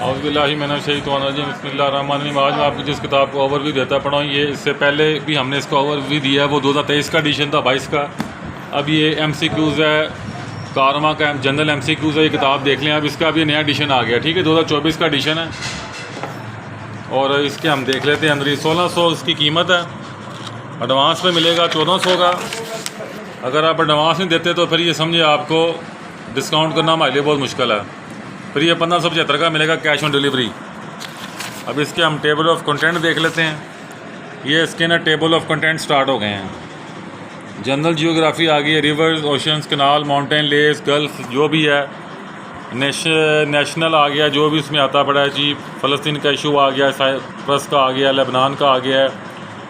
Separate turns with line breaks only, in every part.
बिस्मिल्लाहिर्रहमानिर्रहीम। आज मैं आपको जिस किताब को ओवरव्यू देता पड़ा हूँ, ये इससे पहले भी हमने इसका ओवरव्यू दिया है, वो 2023 का एडिशन था, 22 का। अब ये MCQs है, कारमा का जनरल MCQs है, ये किताब देख लें। अब इसका अब ये नया एडिशन आ गया, ठीक है, 2024 का एडिशन है। और इसके हम देख लेते हैं अंदर। 1600 इसकी कीमत है, एडवांस में मिलेगा 1400 का। अगर आप एडवांस नहीं देते तो फिर ये समझिए आपको डिस्काउंट करना हमारे लिए बहुत मुश्किल है। फिर ये 1575 का मिलेगा कैश ऑन डिलीवरी। अब इसके हम टेबल ऑफ कंटेंट देख लेते हैं। ये इसके ना टेबल ऑफ कंटेंट स्टार्ट हो गए हैं। जनरल जियोग्राफी आ गई है, रिवर्स, ओशंस, कनाल, माउंटेन, लेक्स, गल्फ, जो भी है। नेशनल आ गया, जो भी उसमें आता पड़ा है जी। फ़लस्तीन का इशू आ गया, साइप्रस का आ गया, लेबनान का आ गया है,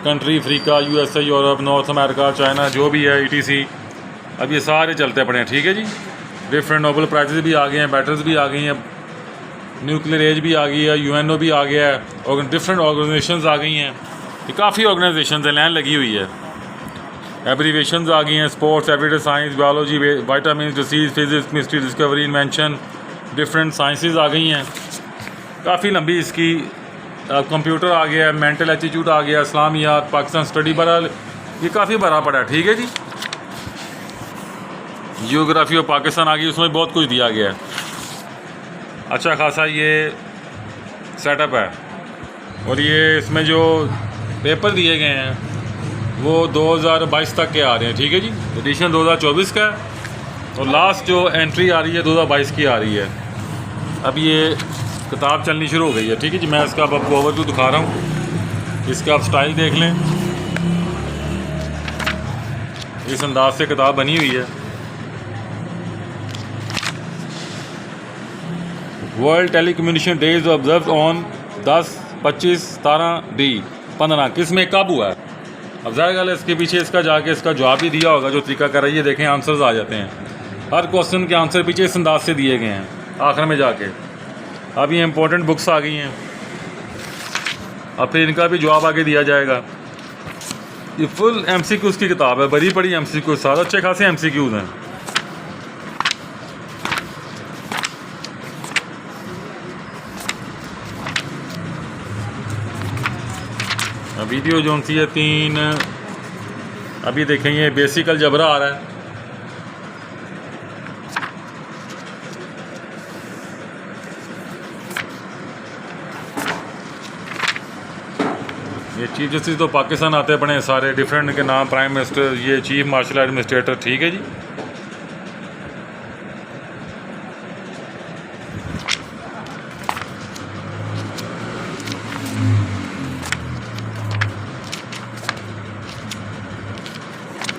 country Africa, USA, Europe, north America, China, जो भी है, ETC। अब ये सारे चलते पड़े हैं, ठीक है जी। डिफरेंट नोबल प्राइजेज भी आ गए हैं, बैटल्स भी आ गई हैं, न्यूक्लियर एज भी आ गई है, UNO भी आ गया है, और डिफरेंट ऑर्गेनाइजेशंस आ गई हैं। ये काफ़ी ऑर्गेनाइजेशंस हैं, लाइन लगी हुई है। एब्रीवेशंस आ गई हैं, sports, everyday science, biology, vitamin, disease, physics, mystery, discovery, invention, different sciences आ गई हैं। काफ़ी लंबी इसकी। कंप्यूटर आ गया है, मेंटल एटीट्यूड आ गया, इस्लामियात, पाकिस्तान स्टडी, बहरहाल ये काफ़ी भरा पड़ा है, ठीक है जी। जियोग्राफी ऑफ पाकिस्तान आ गई, उसमें बहुत कुछ दिया गया है। अच्छा खासा ये सेटअप है। और ये इसमें जो पेपर दिए गए हैं वो 2022 तक के आ रहे हैं, ठीक है जी। एडिशन 2024 का है, और लास्ट जो एंट्री आ रही है 2022 की आ रही है। अब ये किताब चलनी शुरू हो गई है, ठीक है जी। मैं इसका अब आपको ओवरव्यू दिखा रहा हूँ। इसका आप स्टाइल देख लें, इस अंदाज से किताब बनी हुई है। World telecommunication days observe on 10, 25, 17, D 15 किस में कब हुआ है। अब ज़ाहिर गल है इसके पीछे इसका जाके इसका जवाब भी दिया होगा, जो तरीका कर रही है। देखें आंसर्स आ जाते हैं, हर क्वेश्चन के आंसर पीछे इस अंदाज से दिए गए हैं आखिर में जाके। अब ये इंपॉर्टेंट बुक्स आ गई हैं, अब फिर इनका भी जवाब आगे दिया जाएगा। ये फुल MCQs की किताब है, बड़ी बड़ी MCQs, सारे अच्छे खासे MCQs हैं। वीडियो जो सी है 3, अभी देखेंगे बेसिक अलजबरा आ रहा है। ये चीफ जस्टिस तो पाकिस्तान आते पड़े सारे, डिफरेंट के नाम, प्राइम मिनिस्टर, ये चीफ मार्शल एडमिनिस्ट्रेटर, ठीक है जी।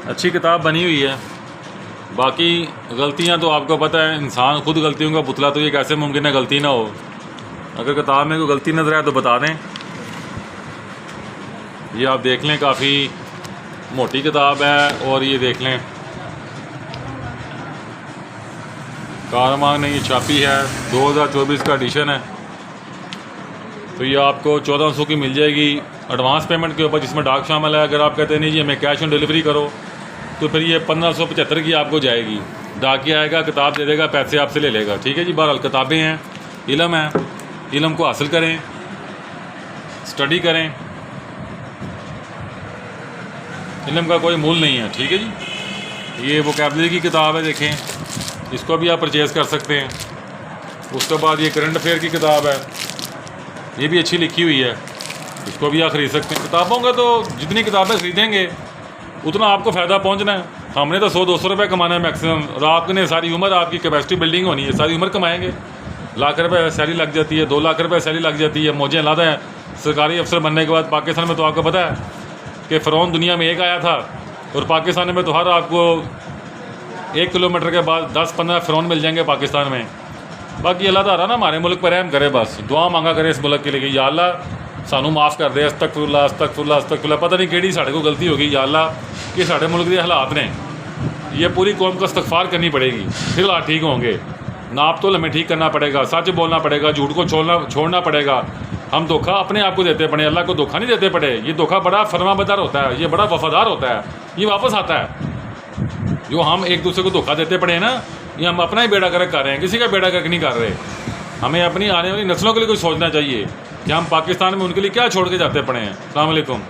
अच्छी किताब बनी हुई है। बाकी गलतियां तो आपको पता है, इंसान खुद गलतियों का पुतला, तो ये कैसे मुमकिन है गलती ना हो। अगर किताब में कोई गलती नज़र आए तो बता दें। ये आप देख लें, काफ़ी मोटी किताब है। और ये देख लें कारमान ने ये छापी है, 2024 का एडिशन है। तो ये आपको 1400 की मिल जाएगी एडवांस पेमेंट के ऊपर, जिसमें डाक शामिल है। अगर आप कहते नहीं जी हमें कैश ऑन डिलीवरी करो, तो फिर ये 1575 की आपको जाएगी। डाकिया आएगा, किताब दे देगा, पैसे आपसे ले लेगा, ठीक है जी। बहरहाल किताबें हैं, इल्म है, इल्म को हासिल करें, स्टडी करें। इल्म का कोई मूल नहीं है, ठीक है जी। ये वोकैबुलरी की किताब है, देखें, इसको भी आप परचेज़ कर सकते हैं। उसके बाद ये करंट अफेयर की किताब है, ये भी अच्छी लिखी हुई है, इसको भी आप ख़रीद सकते हैं। किताबों का तो जितनी किताबें ख़रीदेंगे उतना आपको फ़ायदा पहुंचना है। हमने तो 100-200 रुपये कमाना है मैक्सिमम, और आपने सारी उम्र, आपकी कैपेसिटी बिल्डिंग होनी है, सारी उम्र कमाएंगे। लाख रुपये सैलरी लग जाती है, 2 लाख रुपये सैलरी लग जाती है, मौजें लादा है। सरकारी अफसर बनने के बाद पाकिस्तान में तो आपको पता है कि फ़िरौन दुनिया में एक आया था, और पाकिस्तान में तो हर आपको 1 किलोमीटर के बाद 10-15 फ़िरौन मिल जाएंगे पाकिस्तान में। बाकी अल्लाह ताला ना हमारे मुल्क पर रहम करे, बस दुआ मांगा करे इस मुल्क के लिए कि या अल्लाह सानू माफ़ कर दे। अस्तगफिरुल्लाह अस्तगफिरुल्लाह अस्तगफिरुल्लाह। पता नहीं केड़ी साढ़े को गलती हो गई, या अल्लाह कि साढ़े मुल्क के हालात ने, ये पूरी कौम को इस्तगफार करनी पड़ेगी, फिर हालात ठीक होंगे। नाप तो हमें ठीक करना पड़ेगा, सच बोलना पड़ेगा, झूठ को छोड़ना पड़ेगा। हम धोखा अपने आप को देते पड़े, अल्लाह को धोखा नहीं देते पड़े। ये धोखा बड़ा फरमाबरदार होता है, ये बड़ा वफादार होता है, ये वापस आता है। जो हम एक दूसरे को धोखा देते पड़े हैं ना, ये हम अपना ही बेड़ा गर्क कर रहे हैं, किसी का बेड़ा गर्क नहीं कर रहे। हमें अपनी आने वाली नस्लों के लिए कुछ सोचना चाहिए कि हम पाकिस्तान में उनके लिए क्या छोड़ के जाते पड़े हैं। अस्सलाम वालेकुम।